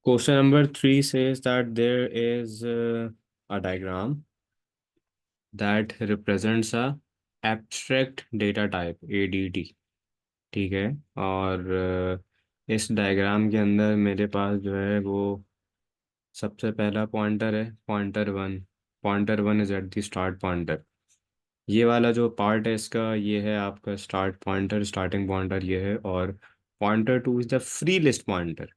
Question number 3 says that there is a diagram that represents a abstract data type ADT. ठीक है। और इस diagram के अंदर मेरे पास जो है वो सबसे पहला पॉइंटर है, pointer 1। Pointer 1 is at the start pointer. ये वाला जो पार्ट है इसका, ये है आपका स्टार्ट पॉइंटर, स्टार्टिंग पॉइंटर ये है। और pointer 2 is the free list pointer.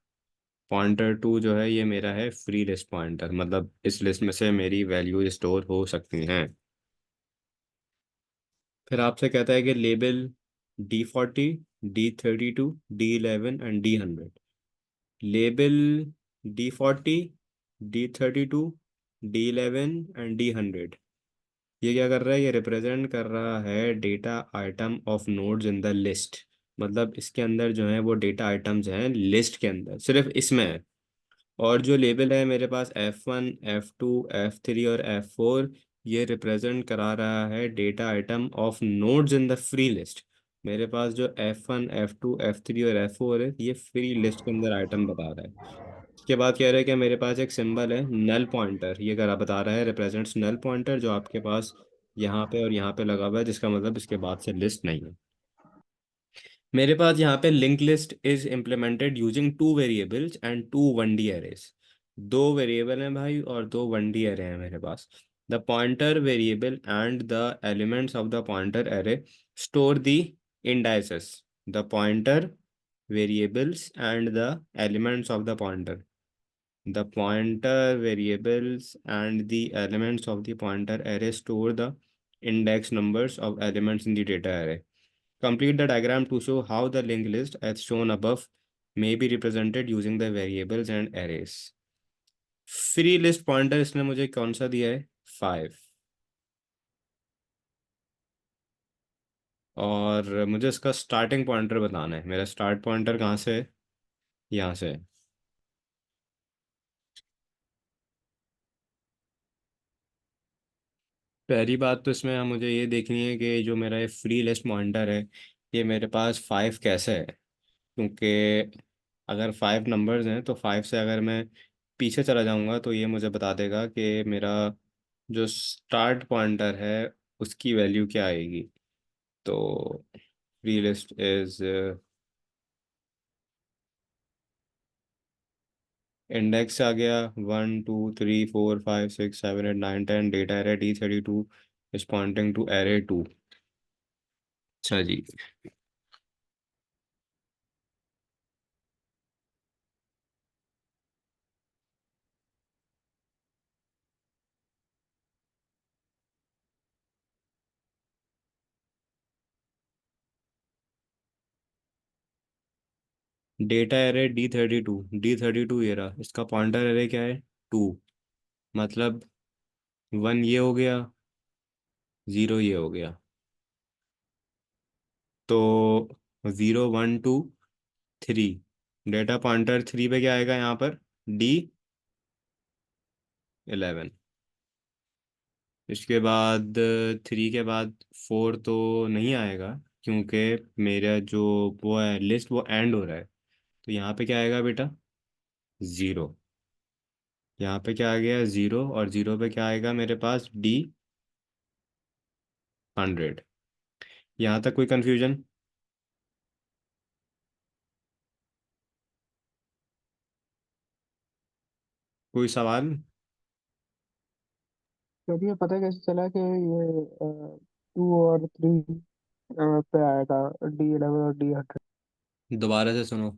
Pointer 2 जो है ये मेरा है फ्री लिस्ट पॉइंटर, मतलब इस लिस्ट में से मेरी वैल्यू स्टोर हो सकती हैं। फिर आपसे कहता है कि label D40, D32, D11 and D100। Label D40, D32, D11 and D100। ये क्या कर रहा है? ये रिप्रेजेंट कर रहा है data item of nodes in the list. मतलब इसके अंदर जो है वो डेटा आइटम्स हैं लिस्ट के अंदर, सिर्फ इसमें है। और जो लेबल है मेरे पास F1, F2, F3 और F4, ये रिप्रेजेंट करा रहा है data item of nodes in the free list. मेरे पास जो F1, F2, F3 और F4 है, ये फ्री लिस्ट के अंदर आइटम बता रहा है। इसके बाद कह रहा है कि मेरे पास एक सिंबल है नल पॉइंटर, ये करा बता रहा है रिप्रेजेंट्स नल पॉइंटर, जो आपके पास यहाँ पे और यहाँ पे लगा हुआ है, जिसका मतलब इसके बाद से लिस्ट नहीं है। मेरे पास यहाँ पे link list is implemented using 2 variables and 2 1D arrays. 2 variable हैं भाई और 2 1D एरे हैं मेरे पास। The pointer variable and the elements of the pointer array store the indices. The pointer variables and the elements of the pointer. The pointer variables and the elements of the pointer array store the index numbers of elements in the data array. Complete the diagram to show how the linked list as shown above may be represented using the variables and arrays. Free list pointer इसने मुझे कौन सा दिया है? 5। और मुझे इसका starting pointer बताना है। मेरा स्टार्ट पॉइंटर कहाँ से है? यहाँ से है। पहली बात तो इसमें मुझे ये देखनी है कि जो मेरा ये फ्री लिस्ट पॉइंटर है, ये मेरे पास 5 कैसे है। क्योंकि अगर 5 नंबर्स हैं तो 5 से अगर मैं पीछे चला जाऊंगा तो ये मुझे बता देगा कि मेरा जो स्टार्ट पॉइंटर है उसकी वैल्यू क्या आएगी। तो फ्री लिस्ट इज इंडेक्स आ गया 1 2 3 4 5 6 7 8 9 10। Data array D32 is pointing to array 2। अच्छा जी। डेटा एरे D32 ये रहा, इसका पॉइंटर एरे क्या है? 2। मतलब 1 ये हो गया, 0 ये हो गया। तो 0 1 2 3। डेटा पॉइंटर 3 पे क्या आएगा यहाँ पर? D11। इसके बाद 3 के बाद 4 तो नहीं आएगा, क्योंकि मेरा जो वो है लिस्ट वो एंड हो रहा है। तो यहाँ पे क्या आएगा बेटा? 0। यहाँ पे क्या आ गया? 0। और 0 पे क्या आएगा मेरे पास? D100। यहाँ तक कोई कंफ्यूजन? कोई सवाल? चलिए, पता है कैसे चला कि ये 2 और 3 पे आएगा, D11 और D100। दोबारा से सुनो।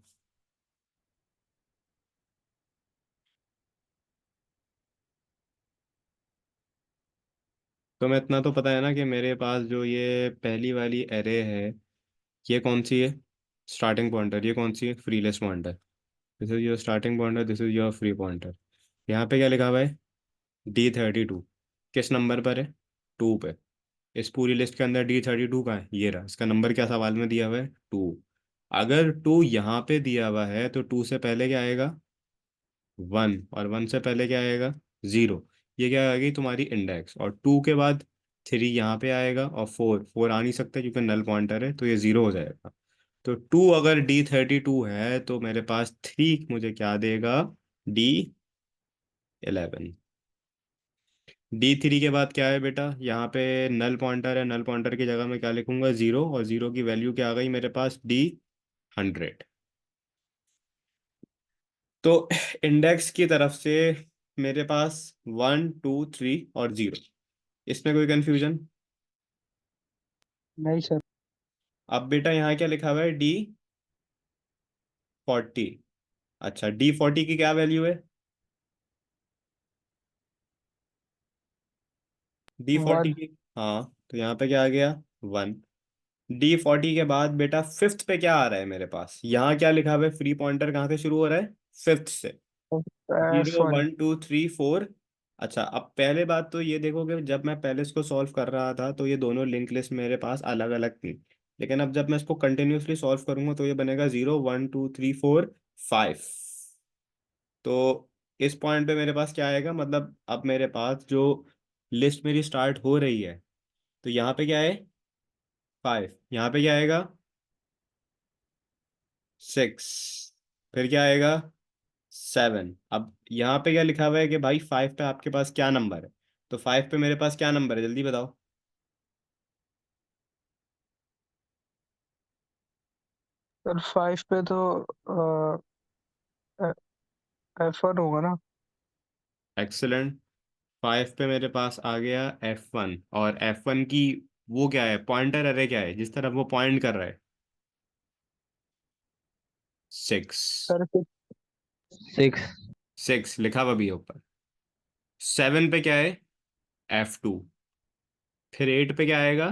तो मैं इतना तो पता है ना कि मेरे पास जो ये पहली वाली एरे है, ये कौन सी है? Starting pointer. ये कौन सी है? Free list pointer. This is your starting pointer, this is your free pointer. यहाँ पे क्या लिखा हुआ है? D32। किस नंबर पर है? 2 पे। इस पूरी लिस्ट के अंदर D32 का है, ये रहा। इसका नंबर क्या सवाल में दिया हुआ है? 2। अगर 2 यहाँ पे दिया हुआ है तो 2 से पहले क्या आएगा? 1। और 1 से पहले क्या आएगा? 0। ये क्या आ गई तुम्हारी इंडेक्स। और 2 के बाद 3 यहाँ पे आएगा, और 4 4 आ नहीं सकता क्योंकि नल पॉइंटर है, तो ये 0 हो जाएगा। तो 2 अगर D32 है तो मेरे पास 3 मुझे क्या देगा? D11। D3 के बाद क्या है बेटा, यहाँ पे नल पॉइंटर है, नल पॉइंटर की जगह मैं क्या लिखूंगा, 0, और 0 की वैल्यू क्या आ गई मेरे पास, D100। तो इंडेक्स की तरफ से मेरे पास 1 2 3 और 0, इसमें कोई कंफ्यूजन? नहीं सर। अब बेटा यहाँ क्या लिखा हुआ है, D40। अच्छा, D40 की क्या वैल्यू है, D40 वन। की, हाँ तो यहाँ पे क्या आ गया, 1। D40 के बाद बेटा फिफ्थ पे क्या आ रहा है मेरे पास, यहाँ क्या लिखा हुआ है, फ्री पॉइंटर कहाँ से शुरू हो रहा है, फिफ्थ से, एफ 0 वन। 1 2 3 4। अच्छा, अब पहले बात तो ये देखो कि जब मैं पहले इसको सॉल्व कर रहा था तो ये दोनों लिंक लिस्ट मेरे पास अलग अलग थी, लेकिन अब जब मैं इसको कंटिन्यूअसली सॉल्व करूंगा तो ये बनेगा 0 1 2 3 4 5। तो इस पॉइंट पे मेरे पास क्या आएगा, मतलब अब मेरे पास जो लिस्ट मेरी स्टार्ट हो रही है, तो यहाँ पे क्या है, 5, यहाँ पे क्या आएगा, 6, फिर क्या आएगा, 7। अब यहाँ पे क्या लिखा हुआ है कि भाई 5 पे आपके पास क्या नंबर है, तो 5 पे मेरे पास क्या नंबर है, जल्दी बताओ। सर 5 पे तो एफ वन होगा ना। एक्सेलेंट। 5 पे मेरे पास आ गया F1, और F1 की वो क्या है, पॉइंटर अरे क्या है जिस तरफ वो पॉइंट कर रहा है, 6। सर 6। 6 लिखा हुआ भी है ऊपर। 7 पे क्या है, F2। फिर 8 पे क्या आएगा,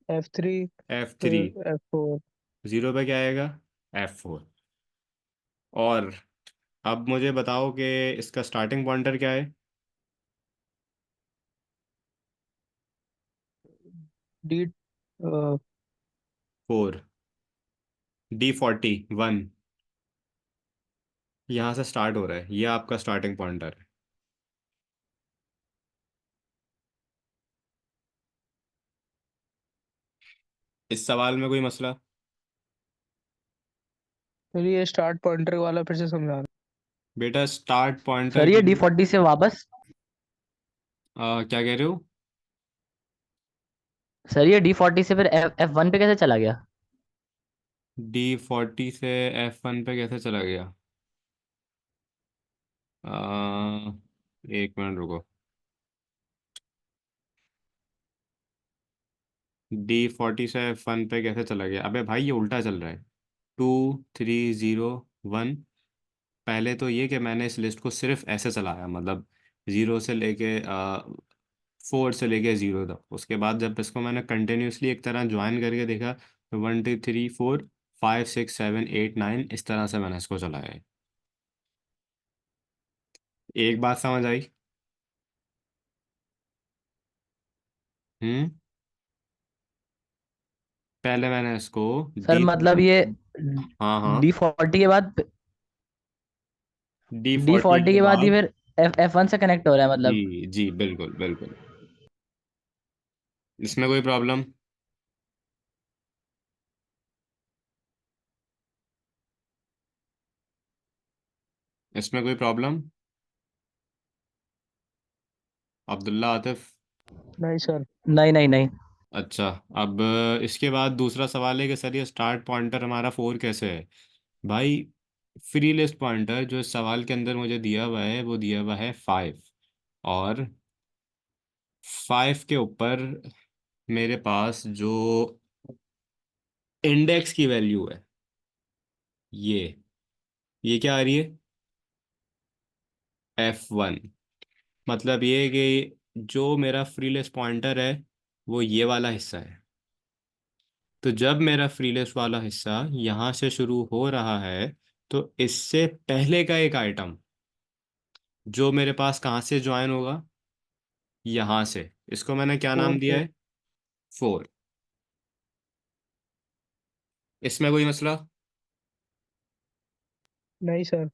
एफ थ्री। F3। फिर एफ फोर। 0 पे क्या आएगा, F4। और अब मुझे बताओ कि इसका स्टार्टिंग पॉइंटर क्या है, डी 4। D41 यहाँ से स्टार्ट हो रहा है, ये आपका स्टार्टिंग पॉइंटर है। इस सवाल में कोई मसला? फिर ये स्टार्ट पॉइंटर वाला फिर से समझाना। बेटा स्टार्ट पॉइंटर सर ये की, D40 से वापस, क्या कह रहे हो, सर ये D40 से फिर F1 पे कैसे चला गया? D40 से F1 पे कैसे चला गया, एक मिनट रुको। D40 से F1 पे कैसे चला गया, अबे भाई ये उल्टा चल रहा है, 2 3 0 1। पहले तो ये कि मैंने इस लिस्ट को सिर्फ ऐसे चलाया, मतलब 0 से लेके 4 से लेके 0 तक, उसके बाद जब इसको मैंने कंटिन्यूसली एक तरह ज्वाइन करके देखा, तो 1 2 3 4 5 6 7 8 9, इस तरह से मैंने इसको चलाया है। एक बात समझ आई? हम्म। पहले मैंने इसको सर डी, मतलब ये हाँ हाँ, D40 के बाद, D40 D40 के के बाद ही बाद, फिर F1 से कनेक्ट हो रहा है जी मतलब। जी बिल्कुल बिल्कुल, इसमें कोई प्रॉब्लम? इसमें कोई प्रॉब्लम, अब्दुल्ला, आतिफ? नहीं सर। नहीं नहीं नहीं। अच्छा, अब इसके बाद दूसरा सवाल है कि सर ये स्टार्ट पॉइंटर हमारा 4 कैसे है। भाई फ्री लिस्ट पॉइंटर जो इस सवाल के अंदर मुझे दिया हुआ है वो दिया हुआ है 5, और 5 के ऊपर मेरे पास जो इंडेक्स की वैल्यू है, ये क्या आ रही है, F1। मतलब ये कि जो मेरा फ्री लिस्ट पॉइंटर है वो ये वाला हिस्सा है। तो जब मेरा फ्री लिस्ट वाला हिस्सा यहाँ से शुरू हो रहा है, तो इससे पहले का एक आइटम जो मेरे पास कहाँ से ज्वाइन होगा, यहाँ से, इसको मैंने क्या नाम फोर दिया पे। है, 4। इसमें कोई मसला? नहीं सर।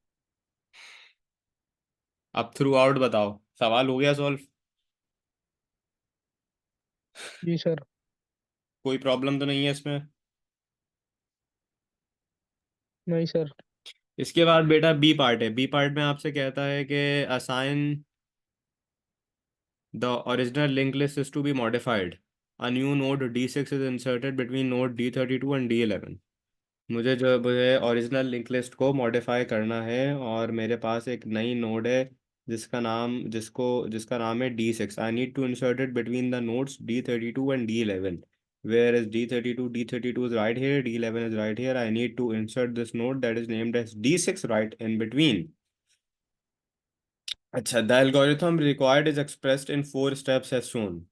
अब थ्रू आउट बताओ, सवाल हो गया सॉल्व? जी सर। कोई प्रॉब्लम तो नहीं है इसमें? नहीं सर। इसके बाद बेटा बी पार्ट है। बी पार्ट में आपसे कहता है कि assign the original link list is to be modified, a new node D6 is inserted between node D32 and D11। मुझे ओरिजिनल लिंक लिस्ट को मॉडिफाई करना है और मेरे पास एक नई नोड है जिसका नाम है D6। I need to insert it between the nodes D32 and D11। Where is D32 is right here, D11 is right here. I need to insert this node that is named as D6 right in between. अच्छा, the algorithm required is expressed in 4 steps as shown.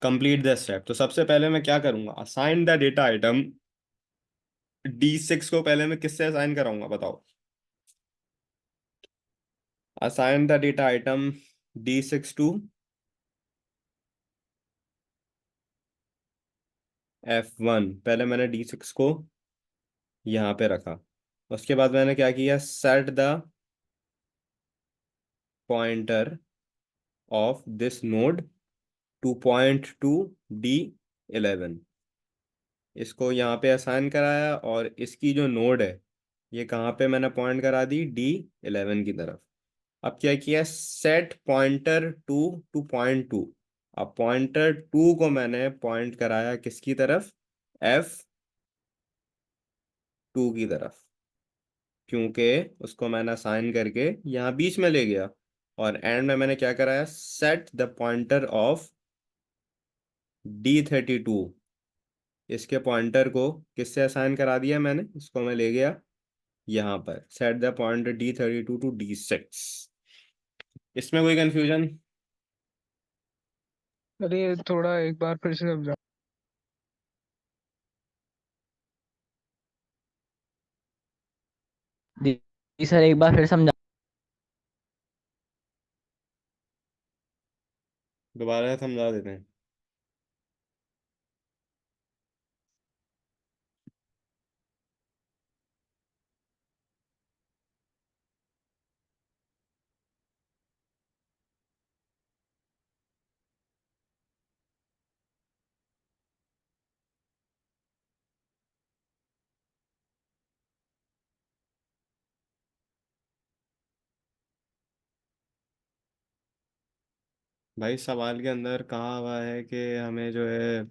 Complete the step। तो सबसे पहले मैं क्या करूंगा, assign the data item D6 को पहले मैं किससे असाइन कराऊंगा बताओ। Assign the data item D6 to F1। पहले मैंने D6 को यहाँ पे रखा। उसके बाद मैंने क्या किया, set the pointer of this node to point to D11। इसको यहाँ पे असाइन कराया और इसकी जो नोड है ये कहाँ पे मैंने पॉइंट करा दी, D11 की तरफ। अब क्या किया, set pointer to point to. अब पॉइंटर टू को मैंने पॉइंट कराया किसकी तरफ, F2 की तरफ, क्योंकि उसको मैंने असाइन करके यहाँ बीच में ले गया। और एंड में मैंने क्या कराया, set the pointer of D32। इसके पॉइंटर को किससे असाइन करा दिया मैंने, इसको मैं ले गया यहाँ पर, set the pointer D32 to D6। इसमें कोई कंफ्यूजन? अरे थोड़ा एक बार फिर से समझा। जी सर, एक बार फिर समझा। दोबारा समझा देते हैं। भाई सवाल के अंदर कहा हुआ है कि हमें जो है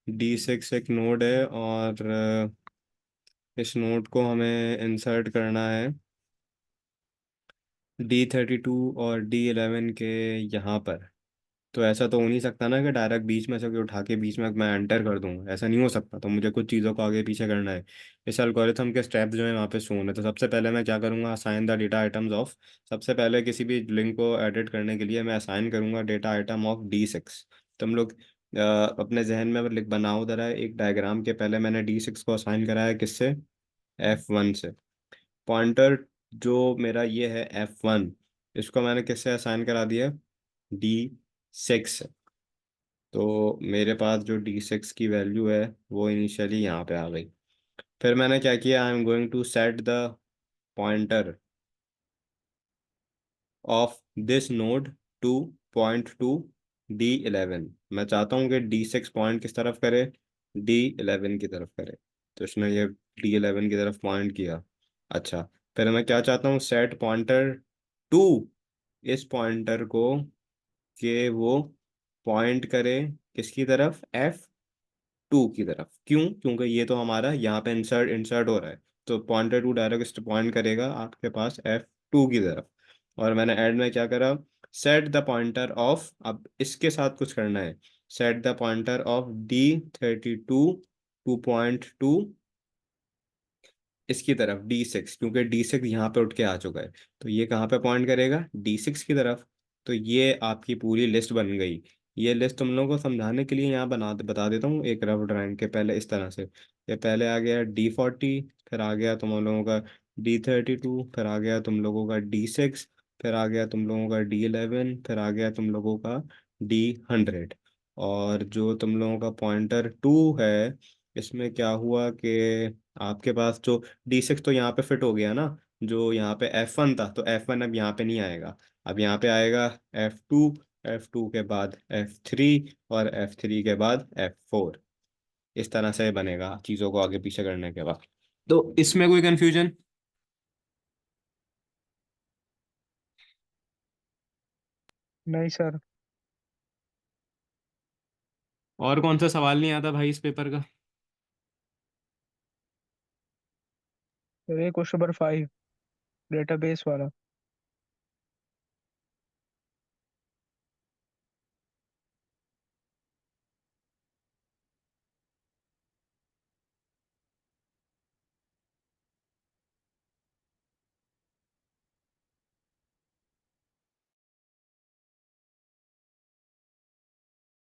D6 एक नोड है और इस नोड को हमें इंसर्ट करना है D32 और D11 के यहाँ पर। तो ऐसा तो हो नहीं सकता ना कि डायरेक्ट बीच में से कोई उठा के बीच में मैं एंटर कर दूँ, ऐसा नहीं हो सकता। तो मुझे कुछ चीज़ों को आगे पीछे करना है। इस एल्गोरिथम के स्टेप्स जो है वहाँ पे शोन है। तो सबसे पहले मैं क्या करूँगा, assign the data items of. सबसे पहले किसी भी लिंक को एडिट करने के लिए मैं असाइन करूँगा डेटा आइटम ऑफ D6। तुम लोग अपने जहन में लिख बनाओ ज़रा एक डायग्राम के। पहले मैंने D6 को असाइन कराया किससे, F1 से। पॉइंटर जो मेरा ये है F1, इसको मैंने किससे असाइन करा दिया, D6। तो मेरे पास जो D6 की वैल्यू है वो इनिशियली यहाँ पे आ गई। फिर मैंने क्या किया, I am going to set the pointer of this node to point to D11। मैं चाहता हूँ कि D6 पॉइंट किस तरफ करे, D11 की तरफ करे। तो इसने ये D11 की तरफ पॉइंट किया। अच्छा, फिर मैं क्या चाहता हूँ, सेट पॉइंटर टू इस पॉइंटर को कि वो पॉइंट करे किसकी तरफ, F2 की तरफ। क्यों, क्योंकि ये तो हमारा यहाँ पे इंसर्ट इंसर्ट हो रहा है। तो पॉइंटर टू डायरेक्ट पॉइंट करेगा आपके पास F2 की तरफ। और मैंने एड में क्या करा, सेट द पॉइंटर ऑफ, अब इसके साथ कुछ करना है, set the pointer of D32 to इसकी तरफ D6, क्योंकि D6 यहाँ पे उठ के आ चुका है। तो ये कहाँ पे पॉइंट करेगा, D6 की तरफ। तो ये आपकी पूरी लिस्ट बन गई। ये लिस्ट तुम लोगों को समझाने के लिए यहाँ बता देता हूँ एक रफ ड्राइंग के। पहले इस तरह से, ये पहले आ गया D40, फिर आ गया तुम लोगों का D32, फिर आ गया तुम लोगों का D6, फिर आ गया तुम लोगों का D11, फिर आ गया तुम लोगों का D100। और जो तुम लोगों का पॉइंटर टू है, इसमें क्या हुआ कि आपके पास जो D6 तो यहाँ पे फिट हो गया ना, जो यहाँ पे F1 था, तो F1 अब यहाँ पे नहीं आएगा। अब यहाँ पे आएगा F2, F2 के बाद F3 और F3 के बाद F4। इस तरह से बनेगा चीज़ों को आगे पीछे करने के बाद। तो इसमें कोई कंफ्यूजन? नहीं सर। और कौन सा सवाल नहीं आता भाई इस पेपर का? सर ये क्वेश्चन नंबर 5, डेटाबेस वाला।